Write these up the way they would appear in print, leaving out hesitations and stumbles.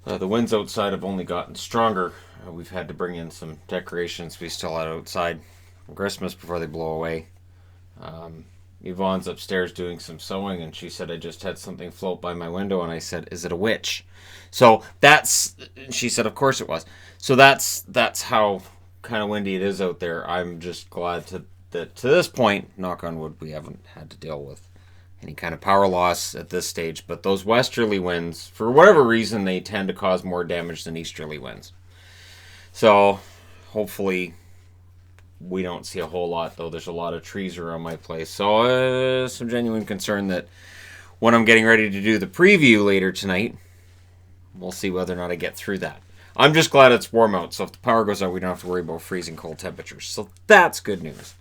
The winds outside have only gotten stronger. We've had to bring in some decorations we still had outside for Christmas before they blow away. Yvonne's upstairs doing some sewing, and she said I just had something float by my window, and I said, "Is it a witch?" So she said, "Of course it was." So that's how kind of windy it is out there. I'm just glad that to this point, knock on wood, we haven't had to deal with any kind of power loss at this stage. But those westerly winds, for whatever reason, they tend to cause more damage than easterly winds. So hopefully we don't see a whole lot, though there's a lot of trees around my place. So some genuine concern that when I'm getting ready to do the preview later tonight, we'll see whether or not I get through that. I'm just glad it's warm out, so if the power goes out, we don't have to worry about freezing cold temperatures. So that's good news.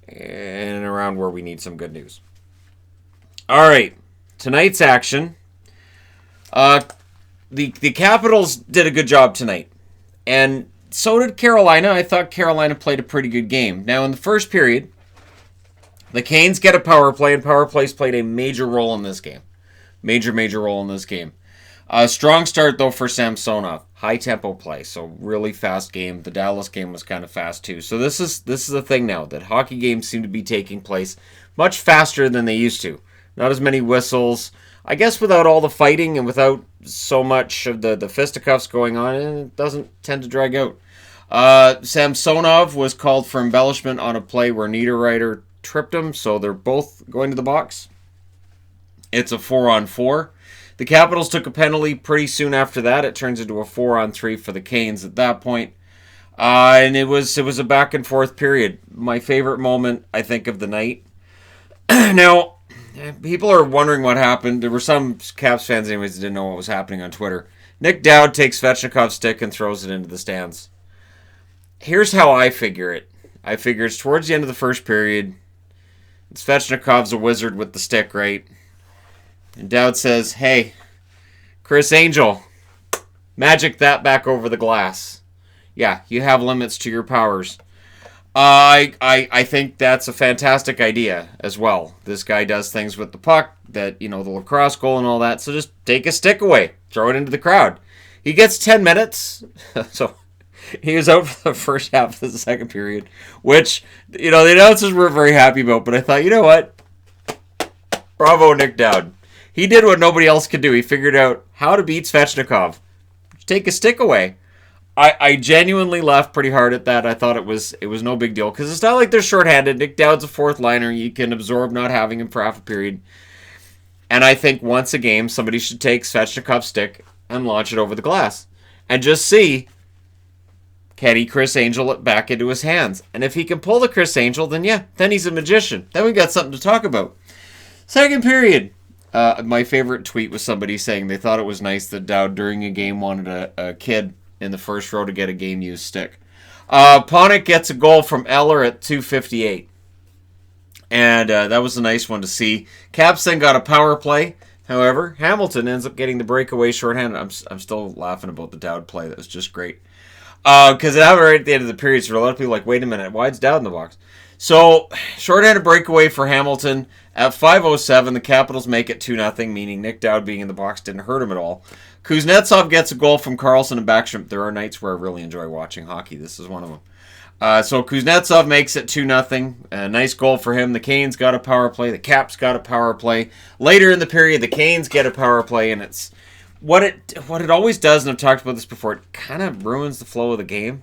And around where we need some good news. All right, tonight's action. The Capitals did a good job tonight. And so did Carolina. I thought Carolina played a pretty good game. Now, in the first period, the Canes get a power play, and power plays played a major role in this game. Major role in this game. Strong start, though, for Samsonov. High-tempo play, so really fast game. The Dallas game was kind of fast, too. So this is the thing now, that hockey games seem to be taking place much faster than they used to. Not as many whistles. I guess without all the fighting and without so much of the fisticuffs going on, it doesn't tend to drag out. Samsonov was called for embellishment on a play where Niederreiter tripped him, so they're both going to the box. It's a 4-on-4. The Capitals took a penalty pretty soon after that. It turns into a 4-on-3 for the Canes at that point. And it was a back and forth period. My favorite moment, I think, of the night. Now, people are wondering what happened. There were some Caps fans, anyways, that didn't know what was happening on Twitter. Nick Dowd takes Svechnikov's stick and throws it into the stands. Here's how I figure it. I figure it's towards the end of the first period. Svechnikov's a wizard with the stick, right? And Dowd says, "Hey, Chris Angel, magic that back over the glass. Yeah, you have limits to your powers." I think that's a fantastic idea as well. This guy does things with the puck that, the lacrosse goal and all that. So just take a stick away, throw it into the crowd. He gets 10 minutes. So he was out for the first half of the second period, which, the announcers weren't very happy about. But I thought, you know what? Bravo, Nick Dowd. He did what nobody else could do. He figured out how to beat Svechnikov. Take a stick away. I genuinely laughed pretty hard at that. I thought it was no big deal because it's not like they're shorthanded. Nick Dowd's a fourth liner. You can absorb not having him for half a period. And I think once a game, somebody should take Svechnikov's stick and launch it over the glass. And just see, can he Chris Angel it back into his hands? And if he can pull the Chris Angel, then he's a magician. Then we got something to talk about. Second period. My favorite tweet was somebody saying they thought it was nice that Dowd during a game wanted a kid in the first row to get a game-used stick. Panik gets a goal from Eller at 2:58. And that was a nice one to see. Caps then got a power play. However, Hamilton ends up getting the breakaway shorthanded. I'm still laughing about the Dowd play. That was just great. Because it happened right at the end of the period, so a lot of people were like, wait a minute, why is Dowd in the box? So, shorthanded breakaway for Hamilton. At 5:07, the Capitals make it 2-0, meaning Nick Dowd being in the box didn't hurt him at all. Kuznetsov gets a goal from Karlsson and Backstrom. There are nights where I really enjoy watching hockey. This is one of them. So Kuznetsov makes it 2-0. A nice goal for him. The Canes got a power play. The Caps got a power play. Later in the period, the Canes get a power play, and it's what it always does, and I've talked about this before, it kind of ruins the flow of the game.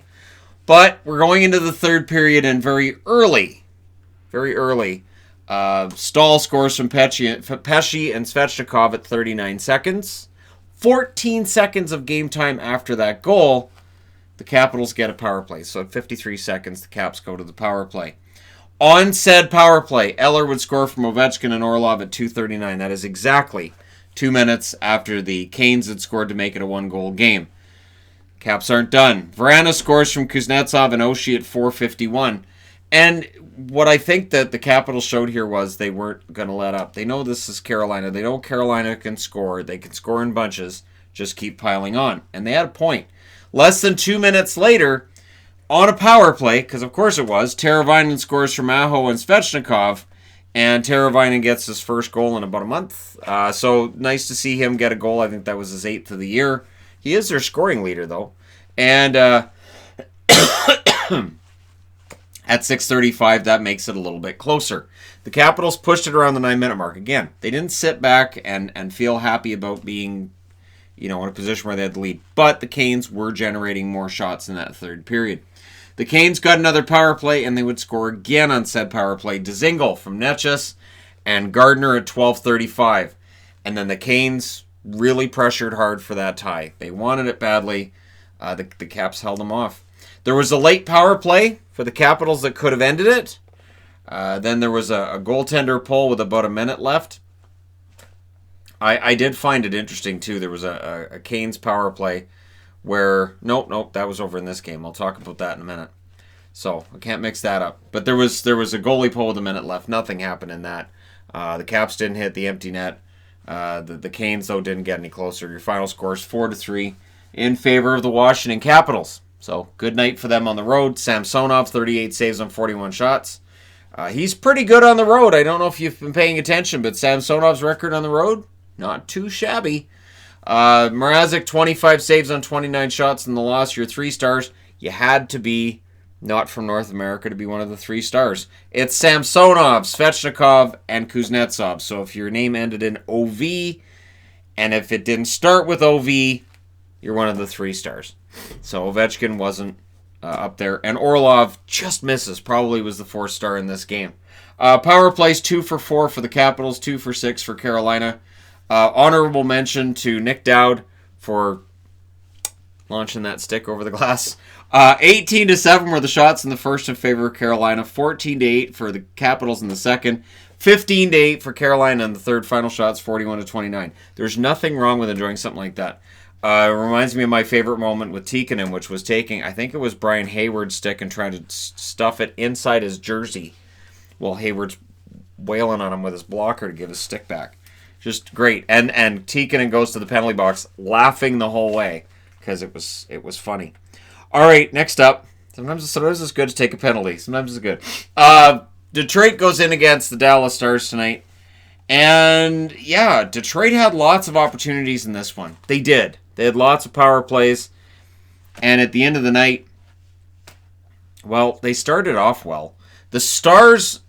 But we're going into the third period, and very early, Stahl scores from Pesce and Svechnikov at 39 seconds. 14 seconds of game time after that goal, the Capitals get a power play. So at 53 seconds, the Caps go to the power play. On said power play, Eller would score from Ovechkin and Orlov at 2:39. That is exactly 2 minutes after the Canes had scored to make it a one-goal game. Caps aren't done. Vrana scores from Kuznetsov and Oshie at 4:51. And what I think that the Capitals showed here was they weren't going to let up. They know this is Carolina. They know Carolina can score. They can score in bunches. Just keep piling on. And they had a point. Less than 2 minutes later, on a power play, because of course it was, Teravainen scores from Aho and Svechnikov, and Teravainen gets his first goal in about a month. So nice to see him get a goal. I think that was his 8th of the year. He is their scoring leader, though. And at 6:35, that makes it a little bit closer. The Capitals pushed it around the 9-minute mark. Again, they didn't sit back and feel happy about being, in a position where they had the lead. But the Canes were generating more shots in that third period. The Canes got another power play, and they would score again on said power play. Dzingel from Netchus and Gardner at 12:35. And then the Canes really pressured hard for that tie. They wanted it badly. The Caps held them off. There was a late power play for the Capitals that could have ended it. Then there was a goaltender pull with about a minute left. I did find it interesting, too. There was a Canes power play where... Nope, that was over in this game. I'll talk about that in a minute. So, I can't mix that up. But there was a goalie pull with a minute left. Nothing happened in that. The Caps didn't hit the empty net. The Canes, though, didn't get any closer. Your final score is 4-3 in favor of the Washington Capitals. So, good night for them on the road. Samsonov, 38 saves on 41 shots. He's pretty good on the road. I don't know if you've been paying attention, but Samsonov's record on the road, not too shabby. Mrazek, 25 saves on 29 shots in the loss. Your 3 stars. You had to be not from North America to be one of the 3 stars. It's Samsonov, Svechnikov, and Kuznetsov. So if your name ended in OV, and if it didn't start with OV, you're one of the 3 stars. So Ovechkin wasn't up there. And Orlov just misses. Probably was the 4th star in this game. Power plays 2 for 4 for the Capitals, 2 for 6 for Carolina. Honorable mention to Nick Dowd for launching that stick over the glass. 18-7 were the shots in the first in favor of Carolina. 14-8 for the Capitals in the second. 15-8 for Carolina in the third. Final shots 41-29. There's nothing wrong with enjoying something like that. It reminds me of my favorite moment with Tikkanen, which was taking, I think it was Brian Hayward's stick and trying to stuff it inside his jersey while Hayward's wailing on him with his blocker to give his stick back. Just great. And Tikkanen goes to the penalty box laughing the whole way because it was funny. All right, next up. Sometimes it's good to take a penalty. Sometimes it's good. Detroit goes in against the Dallas Stars tonight. And, yeah, Detroit had lots of opportunities in this one. They did. They had lots of power plays. And at the end of the night, well, they started off well. The Stars,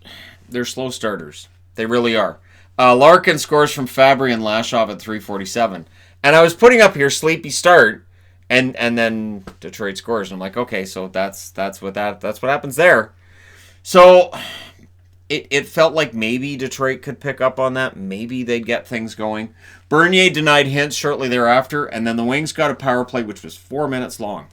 they're slow starters. They really are. Larkin scores from Fabry and Lashoff at 3:47. And I was putting up here sleepy start, and then Detroit scores. And I'm like, okay, so that's what happens there. So it felt like maybe Detroit could pick up on that. Maybe they'd get things going. Bernier denied Hintz shortly thereafter, and then the Wings got a power play which was 4 minutes long.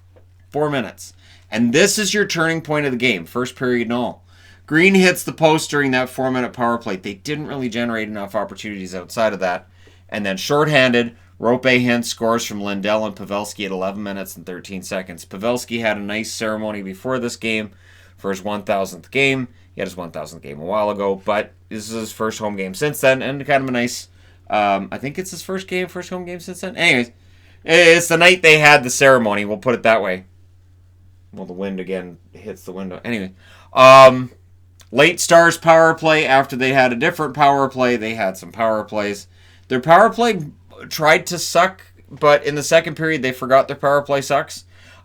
4 minutes. And this is your turning point of the game, first period and all. Green hits the post during that 4-minute power play. They didn't really generate enough opportunities outside of that. And then shorthanded, Rope Hintz scores from Lindell and Pavelski at 11 minutes and 13 seconds. Pavelski had a nice ceremony before this game for his 1,000th game. He had his 1,000th game a while ago, but this is his first home game since then, and kind of a nice, I think it's his first home game since then. Anyways, it's the night they had the ceremony, we'll put it that way. Well, the wind again hits the window. Anyway, late Stars power play after they had a different power play. They had some power plays. Their power play tried to suck, but in the second period, they forgot their power play sucks.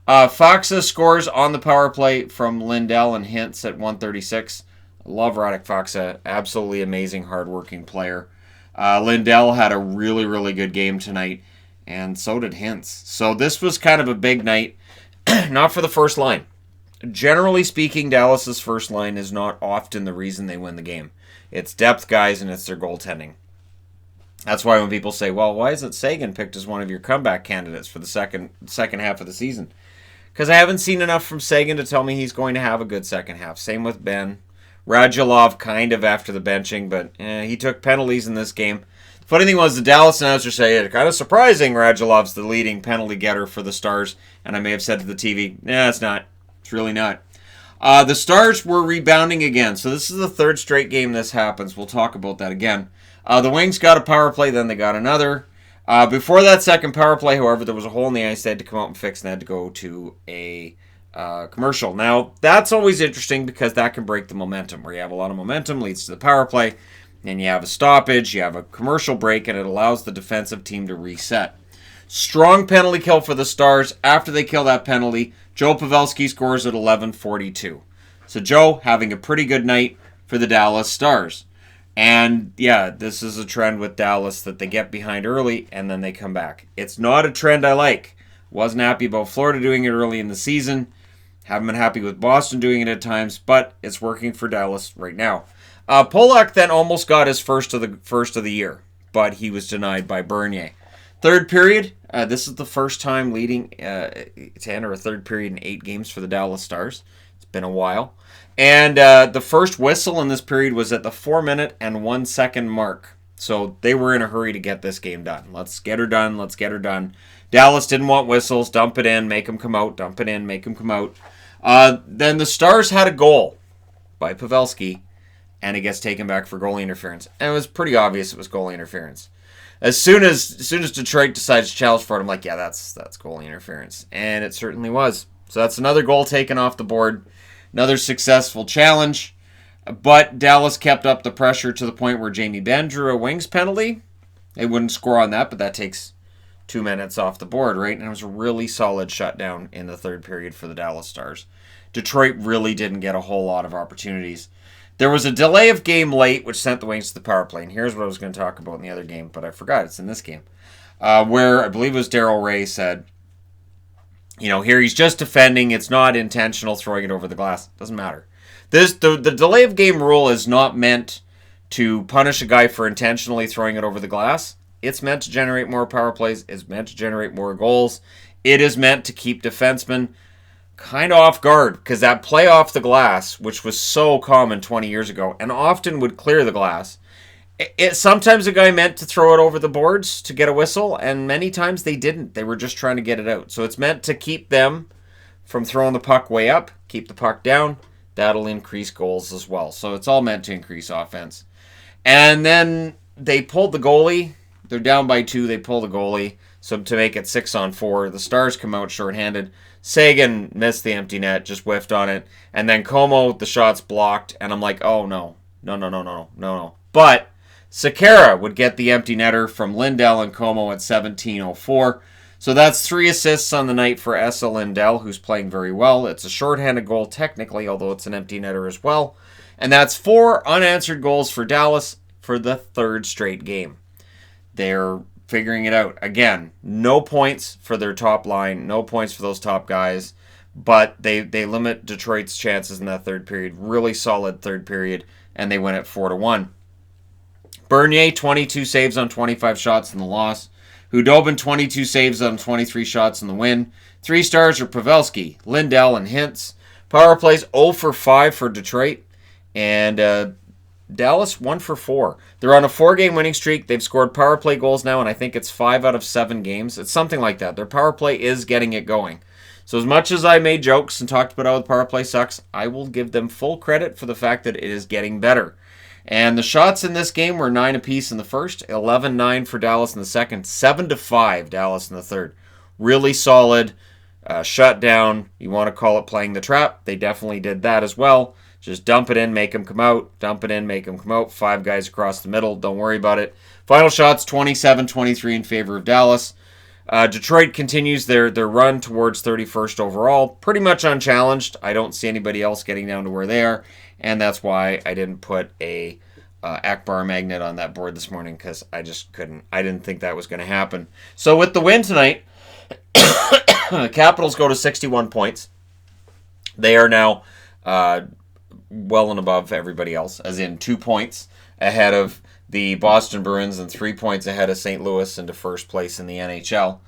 Faksa scores on the power play from Lindell and Hintz at 1:36. Love Radek Faksa. Absolutely amazing, hardworking player. Lindell had a really, really good game tonight, and so did Hintz. So this was kind of a big night. Not for the first line. Generally speaking, Dallas's first line is not often the reason they win the game. It's depth guys and it's their goaltending. That's why when people say, well, why isn't Sagan picked as one of your comeback candidates for the second half of the season? Because I haven't seen enough from Sagan to tell me he's going to have a good second half. Same with Ben. Radulov kind of after the benching, but he took penalties in this game. The funny thing was the Dallas announcer said, it's kind of surprising Radulov's the leading penalty getter for the Stars. And I may have said to the TV, it's not. It's really not. The Stars were rebounding again. So this is the third straight game this happens. We'll talk about that again. The Wings got a power play, then they got another. Before that second power play, however, there was a hole in the ice they had to come out and fix, and they had to go to a commercial. Now, that's always interesting because that can break the momentum. Where you have a lot of momentum, leads to the power play, and you have a stoppage, you have a commercial break, and it allows the defensive team to reset. Strong penalty kill for the Stars. After they kill that penalty, Joe Pavelski scores at 11:42. So Joe having a pretty good night for the Dallas Stars. And yeah, this is a trend with Dallas that they get behind early and then they come back. It's not a trend I like. Wasn't happy about Florida doing it early in the season. Haven't been happy with Boston doing it at times, but it's working for Dallas right now. Polak then almost got his first of the year, but he was denied by Bernier. Third period, this is the first time leading to enter a third period in 8 games for the Dallas Stars. It's been a while. And the first whistle in this period was at the 4-minute and 1 second mark. So they were in a hurry to get this game done. Let's get her done. Let's get her done. Dallas didn't want whistles. Dump it in. Make them come out. Dump it in. Make them come out. Then the Stars had a goal by Pavelski, and it gets taken back for goalie interference. And it was pretty obvious it was goalie interference. As soon as Detroit decides to challenge for it, I'm like, yeah, that's goalie interference. And it certainly was. So that's another goal taken off the board. Another successful challenge. But Dallas kept up the pressure to the point where Jamie Benn drew a wings penalty. They wouldn't score on that, but that takes 2 minutes off the board, right? And it was a really solid shutdown in the third period for the Dallas Stars. Detroit really didn't get a whole lot of opportunities. There was a delay of game late, which sent the Wings to the power play. And here's what I was going to talk about in the other game, but I forgot it's in this game. Where I believe it was Daryl Ray said, here he's just defending. It's not intentional throwing it over the glass. Doesn't matter. The delay of game rule is not meant to punish a guy for intentionally throwing it over the glass. It's meant to generate more power plays. It's meant to generate more goals. It is meant to keep defensemen kind of off guard, because that play off the glass, which was so common 20 years ago and often would clear the glass, sometimes a guy meant to throw it over the boards to get a whistle, and many times they didn't. They were just trying to get it out. So it's meant to keep them from throwing the puck way up, keep the puck down. That'll increase goals as well. So it's all meant to increase offense. And then they pulled the goalie. They're down by 2. They pull the goalie. So to make it 6-on-4, the Stars come out shorthanded. Sagan missed the empty net, just whiffed on it. And then Como, the shot's blocked. And I'm like, oh, no. No. But Sekera would get the empty netter from Lindell and Como at 17:04. So that's 3 assists on the night for Esa Lindell, who's playing very well. It's a shorthanded goal technically, although it's an empty netter as well. And that's 4 unanswered goals for Dallas for the 3rd straight game. They're figuring it out. Again, no points for their top line, no points for those top guys, but they limit Detroit's chances in that third period. Really solid third period, and they win it 4-1. Bernier, 22 saves on 25 shots in the loss. Hudobin, 22 saves on 23 shots in the win. 3 stars are Pavelski, Lindell, and Hintz. Power plays 0 for 5 for Detroit. And Dallas 1 for 4. They're on a 4-game winning streak. They've scored power play goals now, and I think it's 5 out of 7 games. It's something like that. Their power play is getting it going. So as much as I made jokes and talked about how the power play sucks, I will give them full credit for the fact that it is getting better. And the shots in this game were 9 apiece in the first, 11-9 for Dallas in the second, 7-5 Dallas in the third. Really solid shutdown. You want to call it playing the trap. They definitely did that as well. Just dump it in, make them come out. Dump it in, make them come out. 5 guys across the middle. Don't worry about it. Final shots, 27-23 in favor of Dallas. Detroit continues their run towards 31st overall. Pretty much unchallenged. I don't see anybody else getting down to where they are. And that's why I didn't put a Akbar magnet on that board this morning, because I just couldn't. I didn't think that was going to happen. So with the win tonight, Capitals go to 61 points. They are now well and above everybody else, as in 2 points ahead of the Boston Bruins and 3 points ahead of St. Louis into first place in the NHL.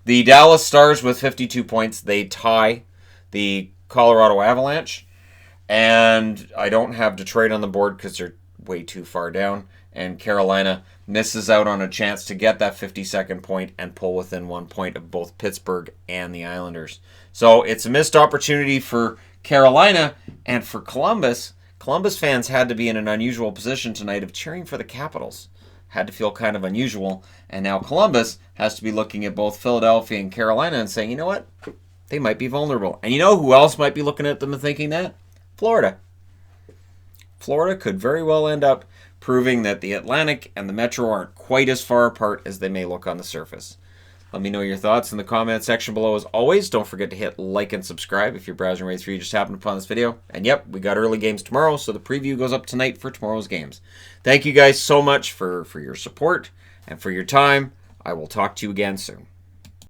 The Dallas Stars with 52 points, they tie the Colorado Avalanche. And I don't have Detroit on the board because they're way too far down. And Carolina misses out on a chance to get that 52nd point and pull within 1 point of both Pittsburgh and the Islanders. So it's a missed opportunity for Carolina, and for Columbus. Columbus fans had to be in an unusual position tonight of cheering for the Capitals. Had to feel kind of unusual. And now Columbus has to be looking at both Philadelphia and Carolina and saying, you know what? They might be vulnerable. And you know who else might be looking at them and thinking that? Florida. Florida could very well end up proving that the Atlantic and the Metro aren't quite as far apart as they may look on the surface. Let me know your thoughts in the comment section below. As always, don't forget to hit like and subscribe if you're browsing right through you just happened upon this video. And yep, we got early games tomorrow, so the preview goes up tonight for tomorrow's games. Thank you guys so much for your support and for your time. I will talk to you again soon.